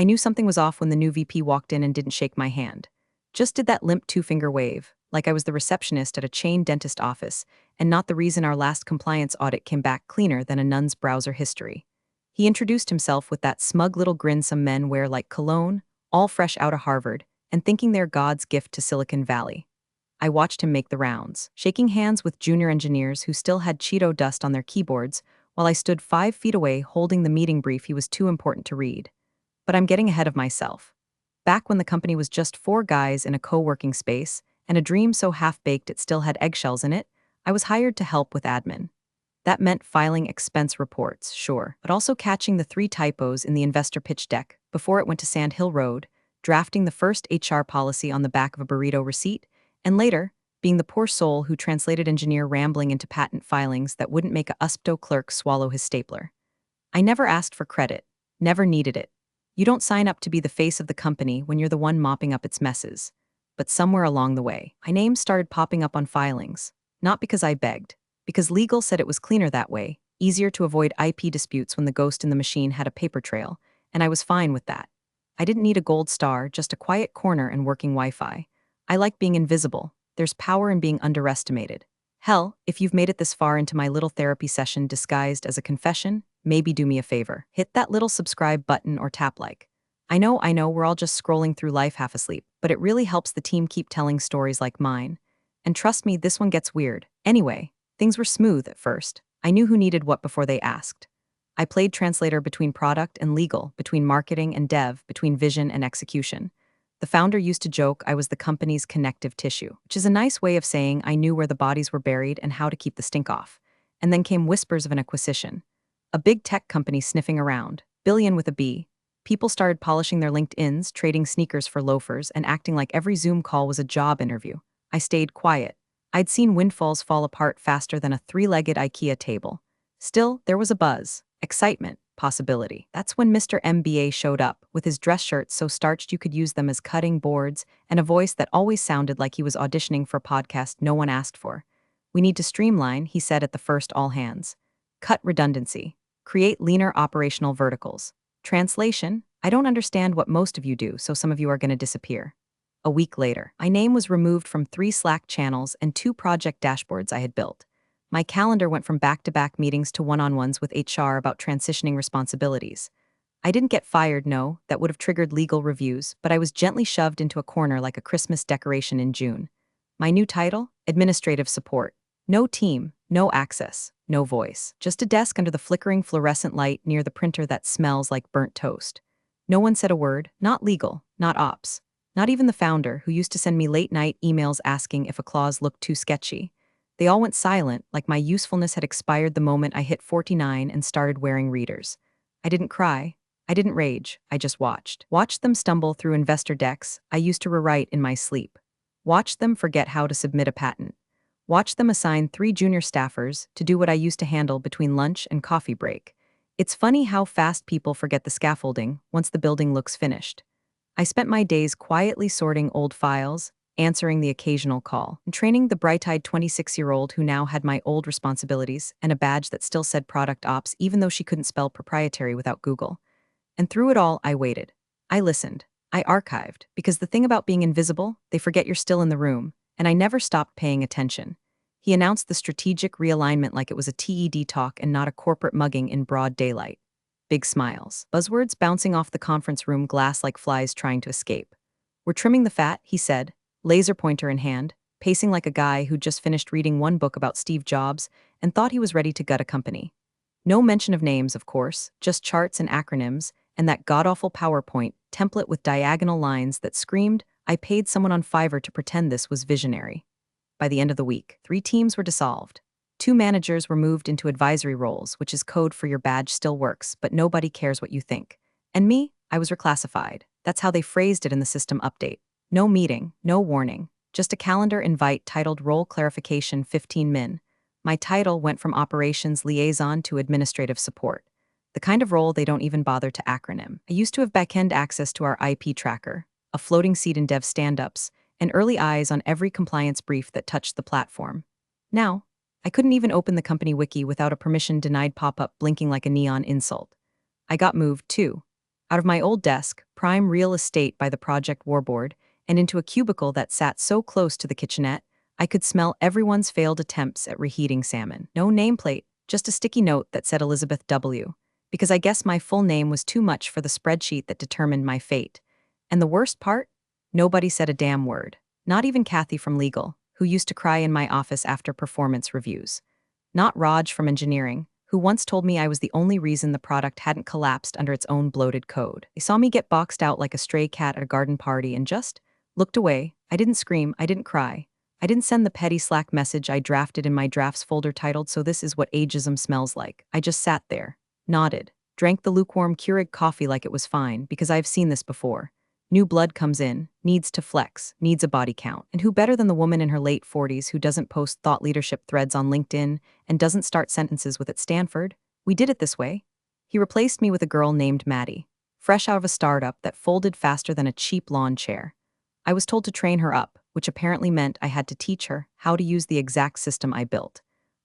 I knew something was off when the new VP walked in and didn't shake my hand. Just did that limp two-finger wave, like I was the receptionist at a chain dentist office, and not the reason our last compliance audit came back cleaner than a nun's browser history. He introduced himself with that smug little grin some men wear like cologne, all fresh out of Harvard, and thinking they're God's gift to Silicon Valley. I watched him make the rounds, shaking hands with junior engineers who still had Cheeto dust on their keyboards, while I stood 5 feet away holding the meeting brief he was too important to read. But I'm getting ahead of myself. Back when the company was just 4 guys in a co-working space, and a dream so half-baked it still had eggshells in it, I was hired to help with admin. That meant filing expense reports, sure, but also catching the 3 typos in the investor pitch deck before it went to Sand Hill Road, drafting the first HR policy on the back of a burrito receipt, and later, being the poor soul who translated engineer rambling into patent filings that wouldn't make a USPTO clerk swallow his stapler. I never asked for credit, never needed it. You don't sign up to be the face of the company when you're the one mopping up its messes. But somewhere along the way, my name started popping up on filings. Not because I begged, because legal said it was cleaner that way, easier to avoid IP disputes when the ghost in the machine had a paper trail, and I was fine with that. I didn't need a gold star, just a quiet corner and working Wi-Fi. I like being invisible. There's power in being underestimated. Hell, if you've made it this far into my little therapy session disguised as a confession, maybe do me a favor. Hit that little subscribe button or tap like. I know, we're all just scrolling through life half asleep, but it really helps the team keep telling stories like mine. And trust me, this one gets weird. Anyway, things were smooth at first. I knew who needed what before they asked. I played translator between product and legal, between marketing and dev, between vision and execution. The founder used to joke I was the company's connective tissue, which is a nice way of saying I knew where the bodies were buried and how to keep the stink off. And then came whispers of an acquisition. A big tech company sniffing around, billion with a B. People started polishing their LinkedIns, trading sneakers for loafers, and acting like every Zoom call was a job interview. I stayed quiet. I'd seen windfalls fall apart faster than a 3-legged IKEA table. Still, there was a buzz, excitement, possibility. That's when Mr. MBA showed up, with his dress shirts so starched you could use them as cutting boards, and a voice that always sounded like he was auditioning for a podcast no one asked for. We need to streamline, he said at the first all hands. Cut redundancy. Create leaner operational verticals. Translation, I don't understand what most of you do, so some of you are going to disappear. A week later, my name was removed from 3 Slack channels and 2 project dashboards I had built. My calendar went from back-to-back meetings to one-on-ones with HR about transitioning responsibilities. I didn't get fired, no, that would have triggered legal reviews, but I was gently shoved into a corner like a Christmas decoration in June. My new title? Administrative support. No team, no access, no voice. Just a desk under the flickering fluorescent light near the printer that smells like burnt toast. No one said a word, not legal, not ops. Not even the founder, who used to send me late-night emails asking if a clause looked too sketchy. They all went silent, like my usefulness had expired the moment I hit 49 and started wearing readers. I didn't cry. I didn't rage. I just watched. Watched them stumble through investor decks I used to rewrite in my sleep. Watched them forget how to submit a patent. Watched them assign 3 junior staffers to do what I used to handle between lunch and coffee break. It's funny how fast people forget the scaffolding once the building looks finished. I spent my days quietly sorting old files, answering the occasional call, and training the bright-eyed 26-year-old who now had my old responsibilities and a badge that still said product ops even though she couldn't spell proprietary without Google. And through it all, I waited. I listened. I archived, because the thing about being invisible, they forget you're still in the room, and I never stopped paying attention. He announced the strategic realignment like it was a TED talk and not a corporate mugging in broad daylight. Big smiles. Buzzwords bouncing off the conference room glass like flies trying to escape. We're trimming the fat, he said, laser pointer in hand, pacing like a guy who'd just finished reading one book about Steve Jobs and thought he was ready to gut a company. No mention of names, of course, just charts and acronyms, and that god-awful PowerPoint template with diagonal lines that screamed, I paid someone on Fiverr to pretend this was visionary. By the end of the week, 3 teams were dissolved. 2 managers were moved into advisory roles, which is code for your badge still works, but nobody cares what you think. And me, I was reclassified. That's how they phrased it in the system update. No meeting, no warning, just a calendar invite titled Role Clarification 15 Min. My title went from operations liaison to administrative support. The kind of role they don't even bother to acronym. I used to have back-end access to our IP tracker, a floating seat in dev stand-ups, and early eyes on every compliance brief that touched the platform. Now, I couldn't even open the company wiki without a permission-denied pop-up blinking like a neon insult. I got moved, too. Out of my old desk, prime real estate by the project warboard, and into a cubicle that sat so close to the kitchenette, I could smell everyone's failed attempts at reheating salmon. No nameplate, just a sticky note that said Elizabeth W., because I guess my full name was too much for the spreadsheet that determined my fate. And the worst part? Nobody said a damn word. Not even Kathy from legal, who used to cry in my office after performance reviews. Not Raj from engineering, who once told me I was the only reason the product hadn't collapsed under its own bloated code. They saw me get boxed out like a stray cat at a garden party and just looked away. I didn't scream, I didn't cry. I didn't send the petty Slack message I drafted in my drafts folder titled "So This Is What Ageism Smells Like." I just sat there, nodded, drank the lukewarm Keurig coffee like it was fine, because I've seen this before. New blood comes in, needs to flex, needs a body count. And who better than the woman in her late 40s who doesn't post thought leadership threads on LinkedIn and doesn't start sentences with "at Stanford"? We did it this way. He replaced me with a girl named Maddie, fresh out of a startup that folded faster than a cheap lawn chair. I was told to train her up, which apparently meant I had to teach her how to use the exact system I built.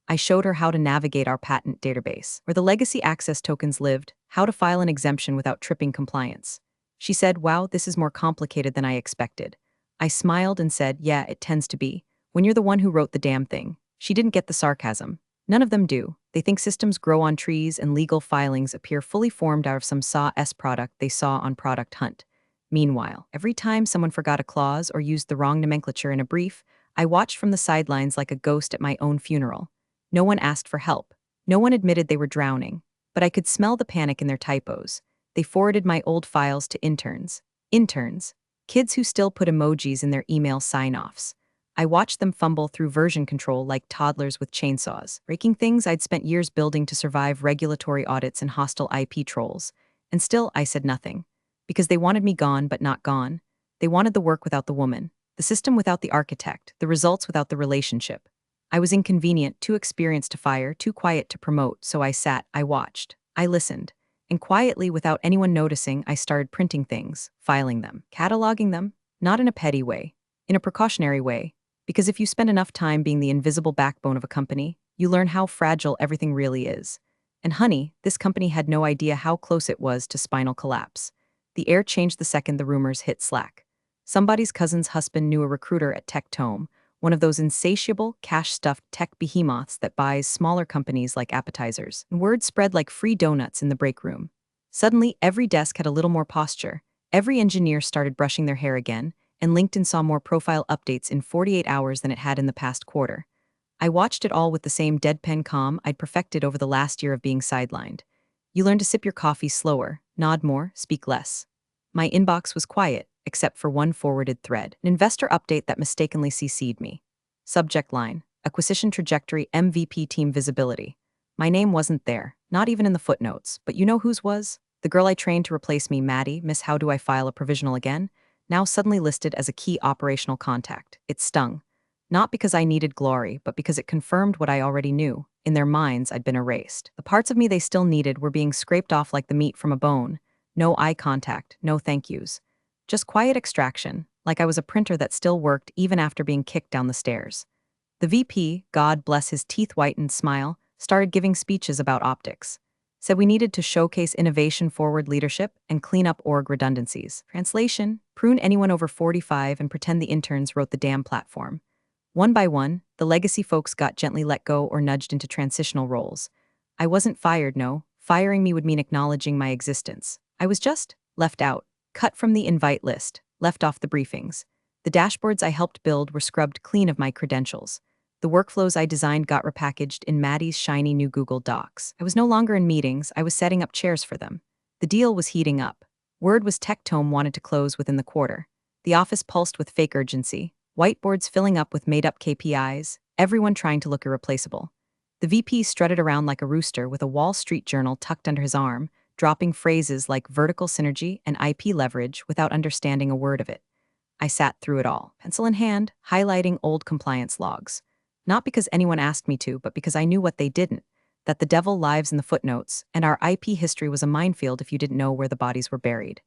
I showed her how to navigate our patent database, where the legacy access tokens lived, how to file an exemption without tripping compliance. She said, "Wow, this is more complicated than I expected." I smiled and said, "Yeah, it tends to be, when you're the one who wrote the damn thing." She didn't get the sarcasm. None of them do. They think systems grow on trees and legal filings appear fully formed out of some SAW product they saw on Product Hunt. Meanwhile, every time someone forgot a clause or used the wrong nomenclature in a brief, I watched from the sidelines like a ghost at my own funeral. No one asked for help. No one admitted they were drowning. But I could smell the panic in their typos. They forwarded my old files to interns. Interns. Kids who still put emojis in their email sign-offs. I watched them fumble through version control like toddlers with chainsaws, breaking things I'd spent years building to survive regulatory audits and hostile IP trolls. And still, I said nothing. Because they wanted me gone but not gone. They wanted the work without the woman, the system without the architect, the results without the relationship. I was inconvenient, too experienced to fire, too quiet to promote, so I sat, I watched, I listened. And quietly, without anyone noticing, I started printing things, filing them, cataloging them, not in a petty way, in a precautionary way, because if you spend enough time being the invisible backbone of a company, you learn how fragile everything really is. And honey, this company had no idea how close it was to spinal collapse. The air changed the second the rumors hit Slack. Somebody's cousin's husband knew a recruiter at Tech Tome, one of those insatiable, cash-stuffed tech behemoths that buys smaller companies like appetizers. And word spread like free donuts in the break room. Suddenly, every desk had a little more posture. Every engineer started brushing their hair again, and LinkedIn saw more profile updates in 48 hours than it had in the past quarter. I watched it all with the same deadpan calm I'd perfected over the last year of being sidelined. You learn to sip your coffee slower, nod more, speak less. My inbox was quiet, except for one forwarded thread, an investor update that mistakenly CC'd me. Subject line, acquisition trajectory MVP team visibility. My name wasn't there, not even in the footnotes, but you know whose was? The girl I trained to replace me, Maddie, Miss How Do I File a Provisional Again, now suddenly listed as a key operational contact. It stung. Not because I needed glory, but because it confirmed what I already knew. In their minds, I'd been erased. The parts of me they still needed were being scraped off like the meat from a bone. No eye contact, no thank yous. Just quiet extraction, like I was a printer that still worked even after being kicked down the stairs. The VP, God bless his teeth-whitened smile, started giving speeches about optics. Said we needed to showcase innovation-forward leadership and clean up org redundancies. Translation, prune anyone over 45 and pretend the interns wrote the damn platform. One by one, the legacy folks got gently let go or nudged into transitional roles. I wasn't fired, no. Firing me would mean acknowledging my existence. I was just left out, cut from the invite list, left off the briefings. The dashboards I helped build were scrubbed clean of my credentials. The workflows I designed got repackaged in Maddie's shiny new Google Docs. I was no longer in meetings, I was setting up chairs for them. The deal was heating up. Word was Tech Tome wanted to close within the quarter. The office pulsed with fake urgency, whiteboards filling up with made-up KPIs, everyone trying to look irreplaceable. The VP strutted around like a rooster with a Wall Street Journal tucked under his arm, dropping phrases like vertical synergy and IP leverage without understanding a word of it. I sat through it all, pencil in hand, highlighting old compliance logs. Not because anyone asked me to, but because I knew what they didn't, that the devil lives in the footnotes, and our IP history was a minefield if you didn't know where the bodies were buried.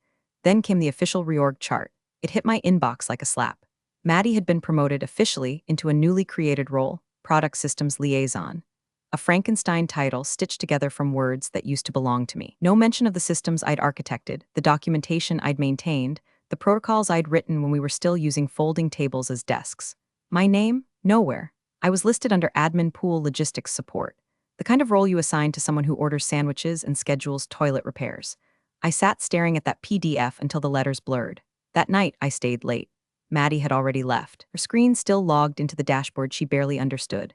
Then came the official reorg chart. It hit my inbox like a slap. Maddie had been promoted officially into a newly created role, Product Systems Liaison. A Frankenstein title stitched together from words that used to belong to me. No mention of the systems I'd architected, the documentation I'd maintained, the protocols I'd written when we were still using folding tables as desks. My name? Nowhere. I was listed under admin pool logistics support, the kind of role you assign to someone who orders sandwiches and schedules toilet repairs. I sat staring at that PDF until the letters blurred. That night, I stayed late. Maddie had already left, her screen still logged into the dashboard she barely understood.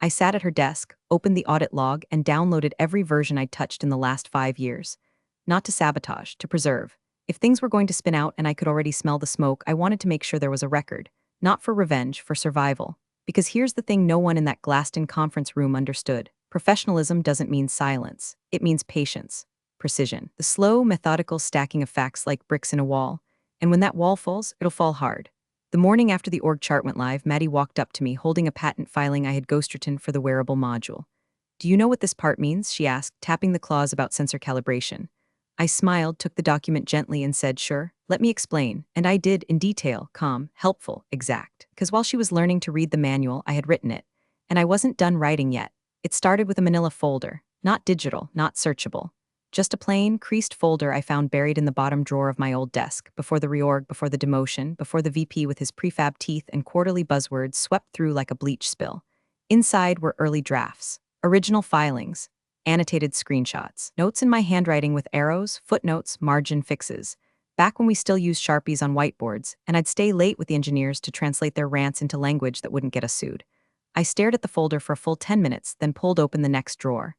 I sat at her desk, opened the audit log, and downloaded every version I'd touched in the last 5 years. Not to sabotage, to preserve. If things were going to spin out and I could already smell the smoke, I wanted to make sure there was a record. Not for revenge, for survival. Because here's the thing no one in that glassed-in conference room understood. Professionalism doesn't mean silence. It means patience. Precision. The slow, methodical stacking of facts like bricks in a wall. And when that wall falls, it'll fall hard. The morning after the org chart went live, Maddie walked up to me, holding a patent filing I had ghostwritten for the wearable module. "Do you know what this part means?" she asked, tapping the clause about sensor calibration. I smiled, took the document gently, and said, "Sure, let me explain." And I did, in detail, calm, helpful, exact. Because while she was learning to read the manual, I had written it. And I wasn't done writing yet. It started with a manila folder. Not digital, not searchable. Just a plain, creased folder I found buried in the bottom drawer of my old desk, before the reorg, before the demotion, before the VP with his prefab teeth and quarterly buzzwords swept through like a bleach spill. Inside were early drafts, original filings, annotated screenshots, notes in my handwriting with arrows, footnotes, margin fixes. Back when we still used Sharpies on whiteboards, and I'd stay late with the engineers to translate their rants into language that wouldn't get us sued. I stared at the folder for a full 10 minutes, then pulled open the next drawer.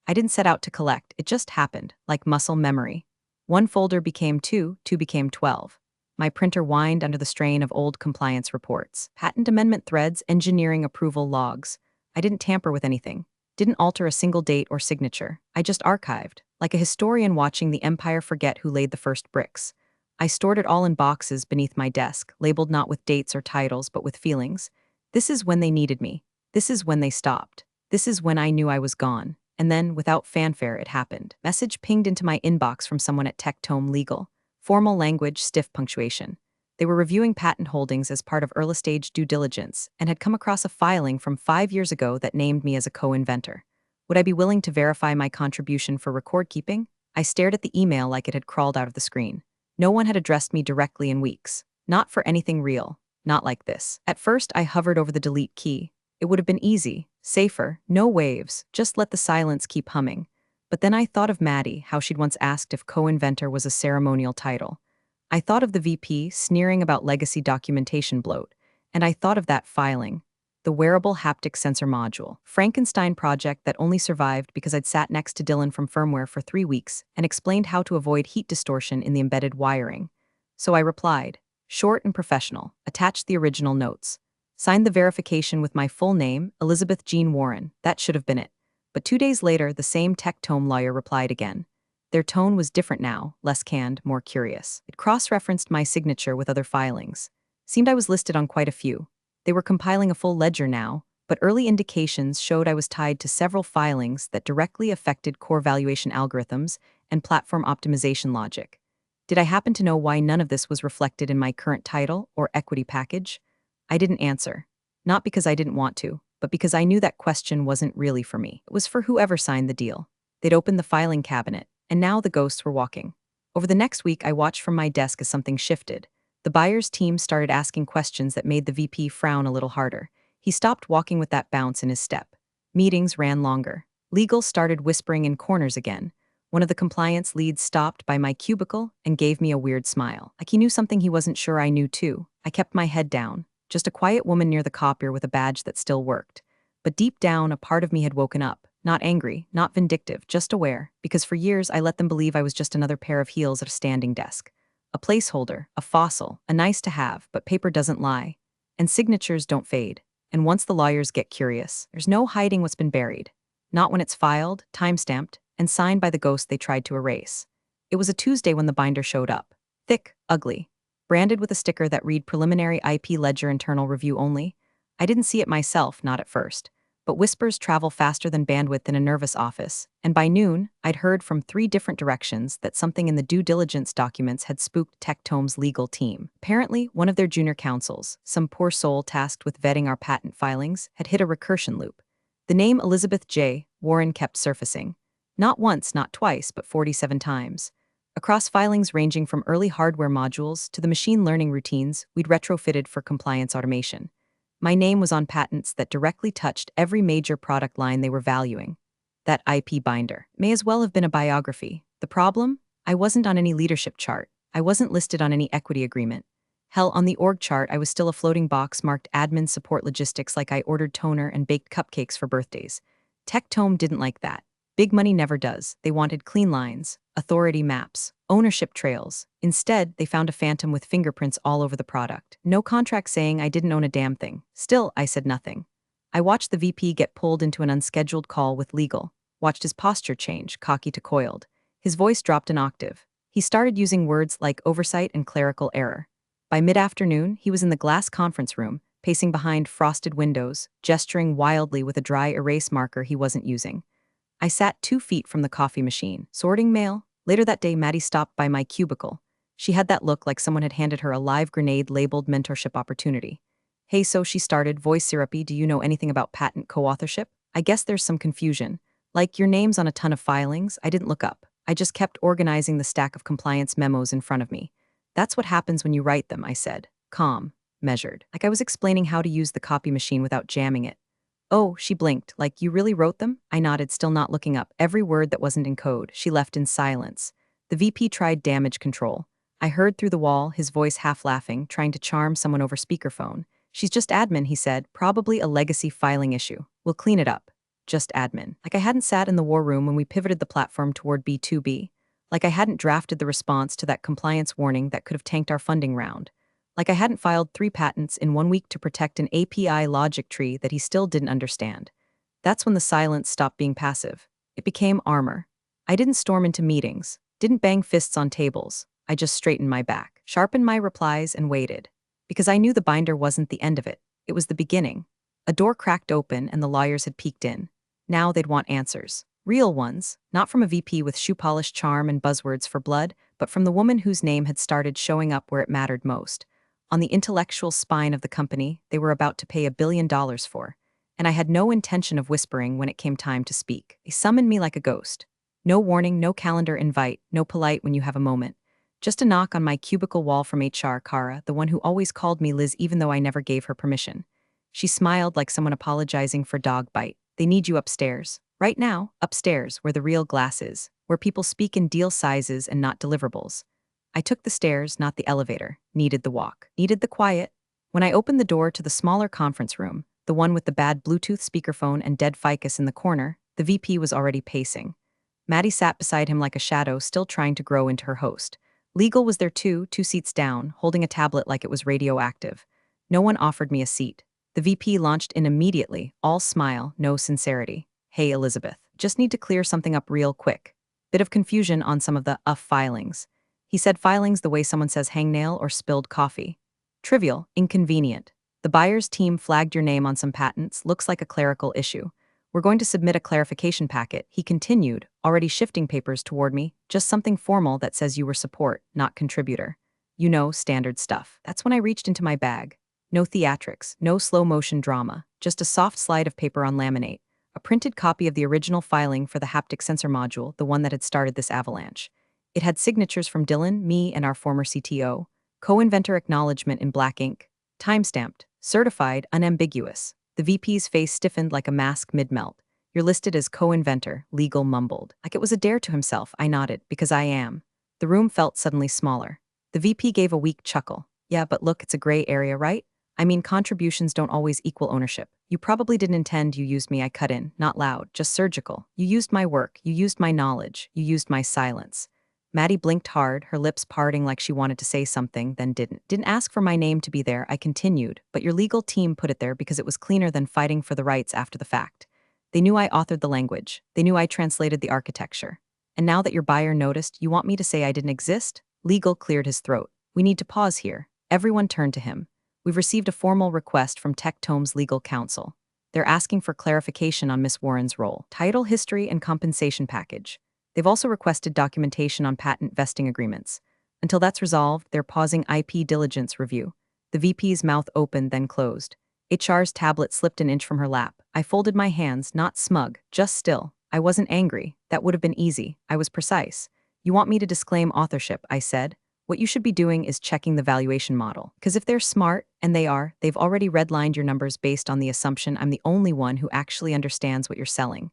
I didn't set out to collect, it just happened, like muscle memory. One folder became two, two became 12. My printer whined under the strain of old compliance reports, patent amendment threads, engineering approval logs. I didn't tamper with anything, didn't alter a single date or signature. I just archived, like a historian watching the empire forget who laid the first bricks. I stored it all in boxes beneath my desk, labeled not with dates or titles, but with feelings. This is when they needed me. This is when they stopped. This is when I knew I was gone. And then, without fanfare, it happened. Message pinged into my inbox from someone at Tectome Legal. Formal language, stiff punctuation. They were reviewing patent holdings as part of early-stage due diligence and had come across a filing from 5 years ago that named me as a co-inventor. Would I be willing to verify my contribution for record-keeping? I stared at the email like it had crawled out of the screen. No one had addressed me directly in weeks. Not for anything real. Not like this. At first, I hovered over the delete key. It would have been easy, safer, no waves, just let the silence keep humming. But then I thought of Maddie, how she'd once asked if co-inventor was a ceremonial title. I thought of the VP sneering about legacy documentation bloat, and I thought of that filing, the wearable haptic sensor module, Frankenstein project that only survived because I'd sat next to Dylan from firmware for 3 weeks and explained how to avoid heat distortion in the embedded wiring. So I replied, short and professional, attached the original notes. Signed the verification with my full name, Elizabeth Jean Warren. That should have been it. But 2 days later, the same Tectome lawyer replied again. Their tone was different now, less canned, more curious. It cross-referenced my signature with other filings. Seemed I was listed on quite a few. They were compiling a full ledger now, but early indications showed I was tied to several filings that directly affected core valuation algorithms and platform optimization logic. Did I happen to know why none of this was reflected in my current title or equity package? I didn't answer. Not because I didn't want to, but because I knew that question wasn't really for me. It was for whoever signed the deal. They'd opened the filing cabinet, and now the ghosts were walking. Over the next week, I watched from my desk as something shifted. The buyer's team started asking questions that made the VP frown a little harder. He stopped walking with that bounce in his step. Meetings ran longer. Legal started whispering in corners again. One of the compliance leads stopped by my cubicle and gave me a weird smile. Like he knew something he wasn't sure I knew too. I kept my head down. Just a quiet woman near the copier with a badge that still worked. But deep down, a part of me had woken up. Not angry, not vindictive, just aware, because for years I let them believe I was just another pair of heels at a standing desk. A placeholder, a fossil, a nice to have, but paper doesn't lie. And signatures don't fade. And once the lawyers get curious, there's no hiding what's been buried. Not when it's filed, time-stamped, and signed by the ghost they tried to erase. It was a Tuesday when the binder showed up. Thick, ugly, branded with a sticker that read Preliminary IP Ledger Internal Review Only. I didn't see it myself, not at first. But whispers travel faster than bandwidth in a nervous office, and by noon, I'd heard from 3 different directions that something in the due diligence documents had spooked Tectome's legal team. Apparently, one of their junior counsels, some poor soul tasked with vetting our patent filings, had hit a recursion loop. The name Elizabeth J. Warren kept surfacing. Not once, not twice, but 47 times. Across filings ranging from early hardware modules to the machine learning routines we'd retrofitted for compliance automation. My name was on patents that directly touched every major product line they were valuing. That IP binder may as well have been a biography. The problem? I wasn't on any leadership chart. I wasn't listed on any equity agreement. Hell, on the org chart, I was still a floating box marked admin support logistics like I ordered toner and baked cupcakes for birthdays. Tectome didn't like that. Big money never does. They wanted clean lines, authority maps, ownership trails. Instead, they found a phantom with fingerprints all over the product. No contract saying I didn't own a damn thing. Still, I said nothing. I watched the VP get pulled into an unscheduled call with legal, watched his posture change, cocky to coiled. His voice dropped an octave. He started using words like oversight and clerical error. By mid-afternoon, he was in the glass conference room, pacing behind frosted windows, gesturing wildly with a dry erase marker he wasn't using. I sat 2 feet from the coffee machine, sorting mail. Later that day, Maddie stopped by my cubicle. She had that look like someone had handed her a live grenade labeled mentorship opportunity. Hey, so she started, voice syrupy, do you know anything about patent co-authorship? I guess there's some confusion. Like, your name's on a ton of filings, I didn't look up. I just kept organizing the stack of compliance memos in front of me. That's what happens when you write them, I said. Calm, measured. Like I was explaining how to use the copy machine without jamming it. Oh, she blinked. Like, you really wrote them? I nodded, still not looking up. Every word that wasn't in code, she left in silence. The VP tried damage control. I heard through the wall, his voice half laughing, trying to charm someone over speakerphone. She's just admin, he said. Probably a legacy filing issue. We'll clean it up. Just admin. Like I hadn't sat in the war room when we pivoted the platform toward B2B. Like I hadn't drafted the response to that compliance warning that could have tanked our funding round. Like I hadn't filed 3 patents in 1 week to protect an API logic tree that he still didn't understand. That's when the silence stopped being passive. It became armor. I didn't storm into meetings, didn't bang fists on tables. I just straightened my back, sharpened my replies, and waited. Because I knew the binder wasn't the end of it. It was the beginning. A door cracked open and the lawyers had peeked in. Now they'd want answers. Real ones, not from a VP with shoe-polish charm and buzzwords for blood, but from the woman whose name had started showing up where it mattered most. On the intellectual spine of the company they were about to pay $1 billion for, and I had no intention of whispering when it came time to speak. They summoned me like a ghost. No warning, no calendar invite, no polite when you have a moment. Just a knock on my cubicle wall from HR, Kara, the one who always called me Liz even though I never gave her permission. She smiled like someone apologizing for dog bite. They need you upstairs. Right now, upstairs, where the real glass is, where people speak in deal sizes and not deliverables. I took the stairs, not the elevator, needed the walk, needed the quiet. When I opened the door to the smaller conference room, the one with the bad Bluetooth speakerphone and dead ficus in the corner, the VP was already pacing. Maddie sat beside him like a shadow, still trying to grow into her host. Legal was there too, 2 seats down, holding a tablet like it was radioactive. No one offered me a seat. The VP launched in immediately, all smile, no sincerity. Hey, Elizabeth, just need to clear something up real quick. Bit of confusion on some of the filings. He said filings the way someone says hangnail or spilled coffee. Trivial, inconvenient. The buyer's team flagged your name on some patents, looks like a clerical issue. We're going to submit a clarification packet, he continued, already shifting papers toward me, just something formal that says you were support, not contributor. You know, standard stuff. That's when I reached into my bag. No theatrics, no slow-motion drama, just a soft slide of paper on laminate. A printed copy of the original filing for the haptic sensor module, the one that had started this avalanche. It had signatures from Dylan, me, and our former CTO, co-inventor acknowledgement in black ink, timestamped, certified, unambiguous. The VP's face stiffened like a mask mid-melt. You're listed as co-inventor, legal mumbled. Like it was a dare to himself, I nodded, because I am. The room felt suddenly smaller. The VP gave a weak chuckle. Yeah, but look, it's a gray area, right? I mean, contributions don't always equal ownership. You probably didn't intend you used me, I cut in, not loud, just surgical. You used my work, you used my knowledge, you used my silence. Maddie blinked hard, her lips parting like she wanted to say something, then didn't. Didn't ask for my name to be there, I continued, but your legal team put it there because it was cleaner than fighting for the rights after the fact. They knew I authored the language. They knew I translated the architecture. And now that your buyer noticed, you want me to say I didn't exist? Legal cleared his throat. We need to pause here. Everyone turned to him. We've received a formal request from Tectome's legal counsel. They're asking for clarification on Miss Warren's role, title, history, and compensation package. They've also requested documentation on patent vesting agreements. Until that's resolved, they're pausing IP diligence review. The VP's mouth opened, then closed. HR's tablet slipped an inch from her lap. I folded my hands, not smug, just still. I wasn't angry. That would have been easy. I was precise. You want me to disclaim authorship, I said. What you should be doing is checking the valuation model. Because if they're smart, and they are, they've already redlined your numbers based on the assumption I'm the only one who actually understands what you're selling.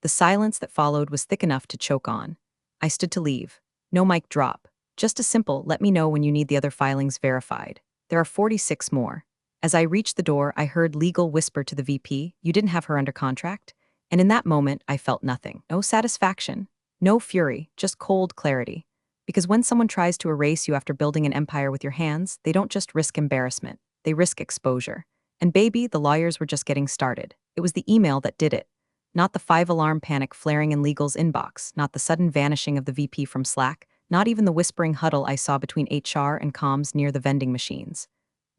The silence that followed was thick enough to choke on. I stood to leave. No mic drop. Just a simple, let me know when you need the other filings verified. There are 46 more. As I reached the door, I heard legal whisper to the VP, you didn't have her under contract? And in that moment, I felt nothing. No satisfaction. No fury, just cold clarity. Because when someone tries to erase you after building an empire with your hands, they don't just risk embarrassment, they risk exposure. And baby, the lawyers were just getting started. It was the email that did it. Not the 5-alarm panic flaring in legal's inbox, not the sudden vanishing of the VP from Slack, not even the whispering huddle I saw between HR and comms near the vending machines.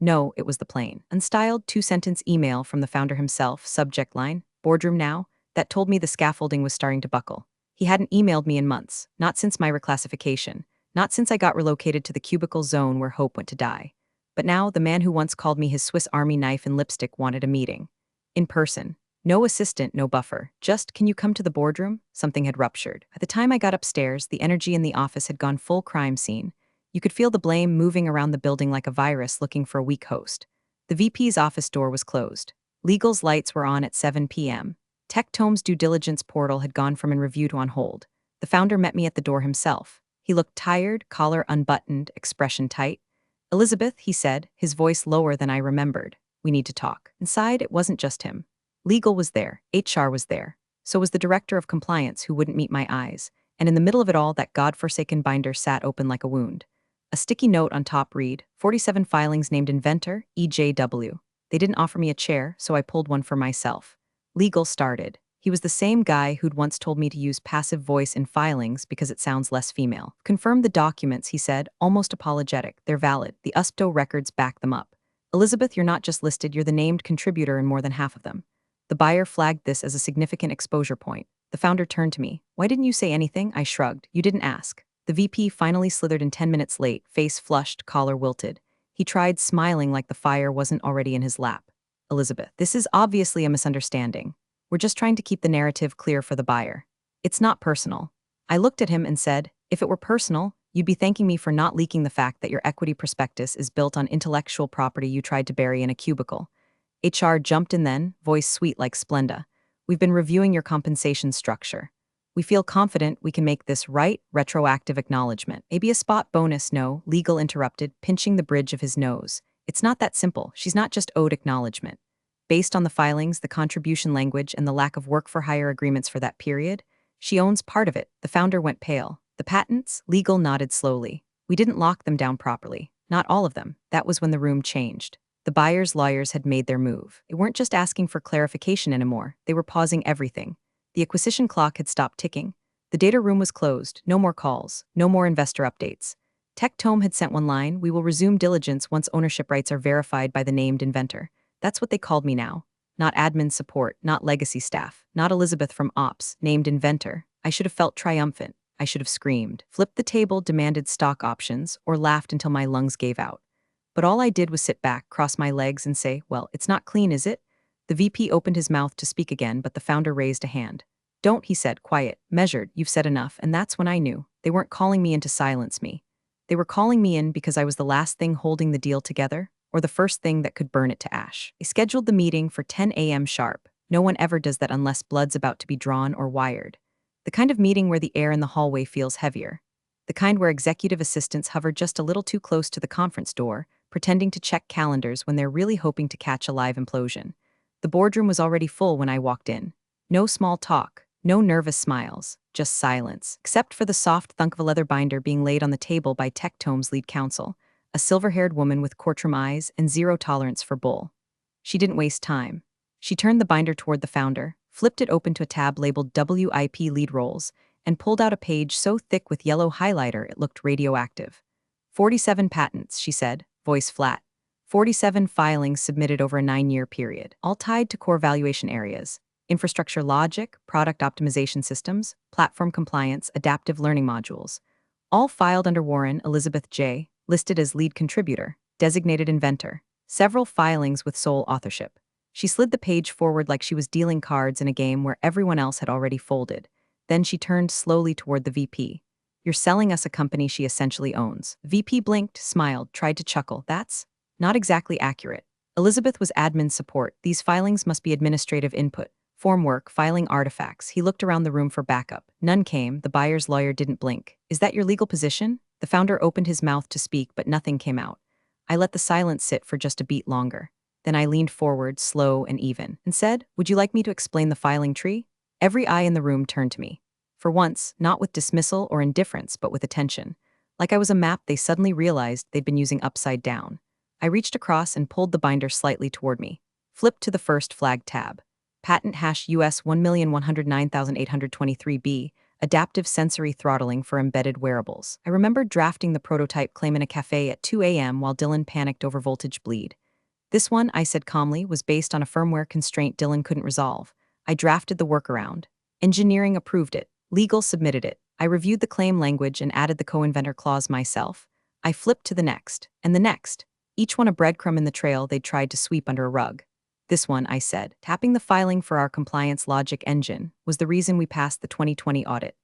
No, it was the plain, unstyled 2-sentence email from the founder himself, subject line, boardroom now, that told me the scaffolding was starting to buckle. He hadn't emailed me in months, not since my reclassification, not since I got relocated to the cubicle zone where hope went to die. But now, the man who once called me his Swiss Army knife and lipstick wanted a meeting. In person. No assistant, no buffer. Just, can you come to the boardroom? Something had ruptured. By the time I got upstairs, the energy in the office had gone full crime scene. You could feel the blame moving around the building like a virus looking for a weak host. The VP's office door was closed. Legal's lights were on at 7 p.m. Tectome's due diligence portal had gone from in review to on hold. The founder met me at the door himself. He looked tired, collar unbuttoned, expression tight. Elizabeth, he said, his voice lower than I remembered. We need to talk. Inside, it wasn't just him. Legal was there, HR was there. So was the director of compliance who wouldn't meet my eyes. And in the middle of it all, that godforsaken binder sat open like a wound. A sticky note on top read, 47 filings named inventor, EJW. They didn't offer me a chair, so I pulled one for myself. Legal started. He was the same guy who'd once told me to use passive voice in filings because it sounds less female. Confirm the documents, he said, almost apologetic. They're valid. The USPTO records back them up. Elizabeth, you're not just listed, you're the named contributor in more than half of them. The buyer flagged this as a significant exposure point. The founder turned to me. Why didn't you say anything? I shrugged. You didn't ask. The VP finally slithered in 10 minutes late, face flushed, collar wilted. He tried smiling like the fire wasn't already in his lap. Elizabeth, this is obviously a misunderstanding. We're just trying to keep the narrative clear for the buyer. It's not personal. I looked at him and said, if it were personal, you'd be thanking me for not leaking the fact that your equity prospectus is built on intellectual property you tried to bury in a cubicle. HR jumped in then, voice sweet like Splenda. We've been reviewing your compensation structure. We feel confident we can make this right, retroactive acknowledgement. Maybe a spot bonus, no, legal interrupted, pinching the bridge of his nose. It's not that simple. She's not just owed acknowledgement. Based on the filings, the contribution language, and the lack of work-for-hire agreements for that period, she owns part of it. The founder went pale. The patents, legal nodded slowly. We didn't lock them down properly. Not all of them. That was when the room changed. The buyer's lawyers had made their move. They weren't just asking for clarification anymore. They were pausing everything. The acquisition clock had stopped ticking. The data room was closed. No more calls. No more investor updates. Tectome had sent one line, we will resume diligence once ownership rights are verified by the named inventor. That's what they called me now. Not admin support, not legacy staff, not Elizabeth from Ops, named inventor. I should have felt triumphant. I should have screamed, flipped the table, demanded stock options, or laughed until my lungs gave out. But all I did was sit back, cross my legs, and say, well, it's not clean, is it? The VP opened his mouth to speak again, but the founder raised a hand. Don't, he said, quiet, measured, you've said enough, and that's when I knew. They weren't calling me in to silence me. They were calling me in because I was the last thing holding the deal together, or the first thing that could burn it to ash. They scheduled the meeting for 10 a.m. sharp. No one ever does that unless blood's about to be drawn or wired. The kind of meeting where the air in the hallway feels heavier. The kind where executive assistants hover just a little too close to the conference door, pretending to check calendars when they're really hoping to catch a live implosion. The boardroom was already full when I walked in. No small talk, no nervous smiles, just silence, except for the soft thunk of a leather binder being laid on the table by Tectome's lead counsel, a silver-haired woman with courtroom eyes and zero tolerance for bull. She didn't waste time. She turned the binder toward the founder, flipped it open to a tab labeled WIP lead roles, and pulled out a page so thick with yellow highlighter it looked radioactive. 47 patents, she said, voice flat. 47 filings submitted over a 9-year period, all tied to core valuation areas: infrastructure logic, product optimization systems, platform compliance, adaptive learning modules. All filed under Warren Elizabeth J., listed as lead contributor, designated inventor, several filings with sole authorship. She slid the page forward like she was dealing cards in a game where everyone else had already folded. Then she turned slowly toward the VP. You're selling us a company she essentially owns. VP blinked, smiled, tried to chuckle. That's not exactly accurate. Elizabeth was admin support. These filings must be administrative input. Form work, filing artifacts. He looked around the room for backup. None came. The buyer's lawyer didn't blink. Is that your legal position? The founder opened his mouth to speak, but nothing came out. I let the silence sit for just a beat longer. Then I leaned forward, slow and even, and said, would you like me to explain the filing tree? Every eye in the room turned to me. For once, not with dismissal or indifference, but with attention. Like I was a map they suddenly realized they'd been using upside down. I reached across and pulled the binder slightly toward me. Flipped to the first flag tab. Patent hash US 1,109,823B, adaptive sensory throttling for embedded wearables. I remembered drafting the prototype claim in a cafe at 2 a.m. while Dylan panicked over voltage bleed. This one, I said calmly, was based on a firmware constraint Dylan couldn't resolve. I drafted the workaround. Engineering approved it. Legal submitted it. I reviewed the claim language and added the co-inventor clause myself. I flipped to the next, and the next. Each one a breadcrumb in the trail they'd tried to sweep under a rug. This one, I said, tapping the filing for our compliance logic engine, was the reason we passed the 2020 audit.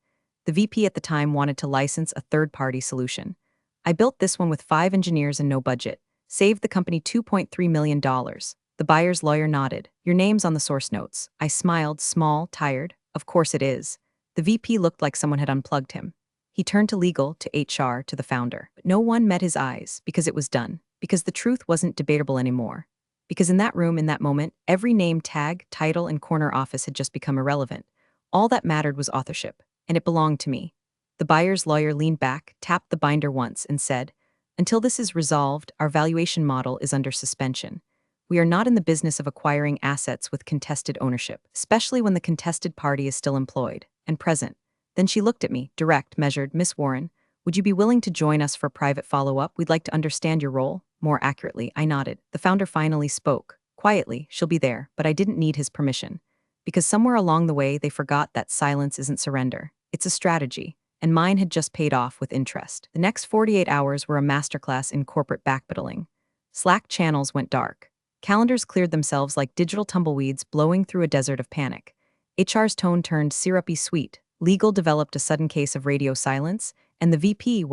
The VP at the time wanted to license a third-party solution. I built this one with 5 engineers and no budget. Saved the company $2.3 million. The buyer's lawyer nodded. Your name's on the source notes. I smiled, small, tired. Of course it is. The VP looked like someone had unplugged him. He turned to legal, to HR, to the founder. But no one met his eyes, because it was done. Because the truth wasn't debatable anymore. Because in that room, in that moment, every name tag, title, and corner office had just become irrelevant. All that mattered was authorship, and it belonged to me. The buyer's lawyer leaned back, tapped the binder once, and said, until this is resolved, our valuation model is under suspension. We are not in the business of acquiring assets with contested ownership, especially when the contested party is still employed and present. Then she looked at me, direct, measured. Miss Warren, would you be willing to join us for private follow-up? We'd like to understand your role. More accurately, I nodded. The founder finally spoke. Quietly, she'll be there, but I didn't need his permission. Because somewhere along the way, they forgot that silence isn't surrender. It's a strategy, and mine had just paid off with interest. The next 48 hours were a masterclass in corporate backpedaling. Slack channels went dark. Calendars cleared themselves like digital tumbleweeds blowing through a desert of panic. HR's tone turned syrupy sweet. Legal developed a sudden case of radio silence, and the VP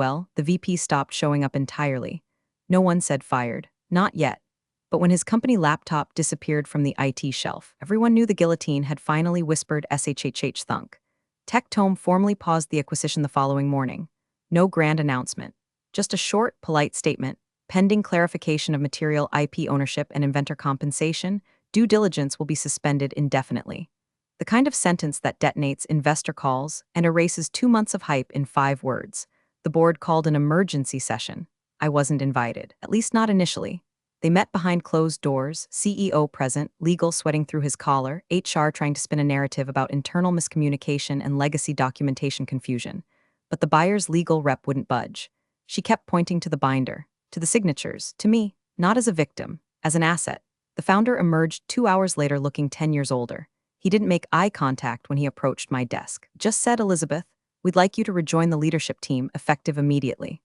stopped showing up entirely. No one said fired. Not yet. But when his company laptop disappeared from the IT shelf, everyone knew the guillotine had finally whispered SHHH thunk. Tech Tome formally paused the acquisition the following morning. No grand announcement. Just a short, polite statement. Pending clarification of material IP ownership and inventor compensation, due diligence will be suspended indefinitely. The kind of sentence that detonates investor calls and erases 2 months of hype in 5 words. The board called an emergency session. I wasn't invited, at least not initially. They met behind closed doors, CEO present, legal sweating through his collar, HR trying to spin a narrative about internal miscommunication and legacy documentation confusion. But the buyer's legal rep wouldn't budge. She kept pointing to the binder, to the signatures, to me, not as a victim, as an asset. The founder emerged 2 hours later looking 10 years older. He didn't make eye contact when he approached my desk. Just said, Elizabeth, we'd like you to rejoin the leadership team, effective immediately.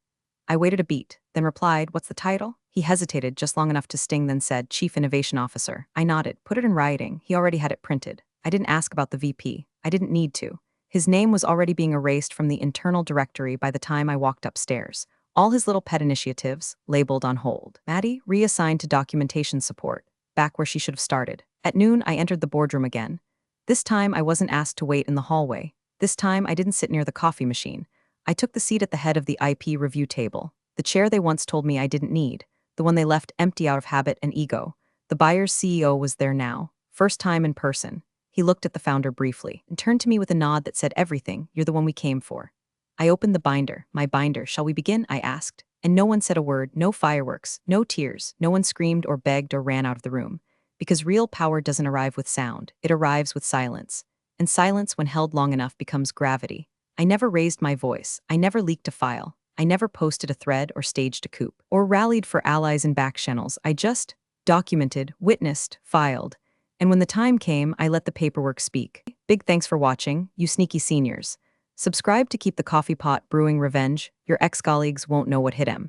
I waited a beat, then replied, what's the title? He hesitated just long enough to sting, then said, Chief Innovation Officer. I nodded, put it in writing. He already had it printed. I didn't ask about the VP. I didn't need to. His name was already being erased from the internal directory by the time I walked upstairs. All his little pet initiatives, labeled on hold. Maddie, reassigned to documentation support, back where she should have started. At noon, I entered the boardroom again. This time, I wasn't asked to wait in the hallway. This time, I didn't sit near the coffee machine. I took the seat at the head of the IP review table, the chair they once told me I didn't need, the one they left empty out of habit and ego. The buyer's CEO was there now, first time in person. He looked at the founder briefly and turned to me with a nod that said everything, you're the one we came for. I opened the binder, my binder. Shall we begin? I asked. And no one said a word, no fireworks, no tears, no one screamed or begged or ran out of the room. Because real power doesn't arrive with sound, it arrives with silence. And silence, when held long enough, becomes gravity. I never raised my voice, I never leaked a file, I never posted a thread or staged a coup, or rallied for allies in back channels. I just documented, witnessed, filed. And when the time came, I let the paperwork speak. Big thanks for watching, you sneaky seniors. Subscribe to keep the coffee pot brewing revenge. Your ex-colleagues won't know what hit 'em.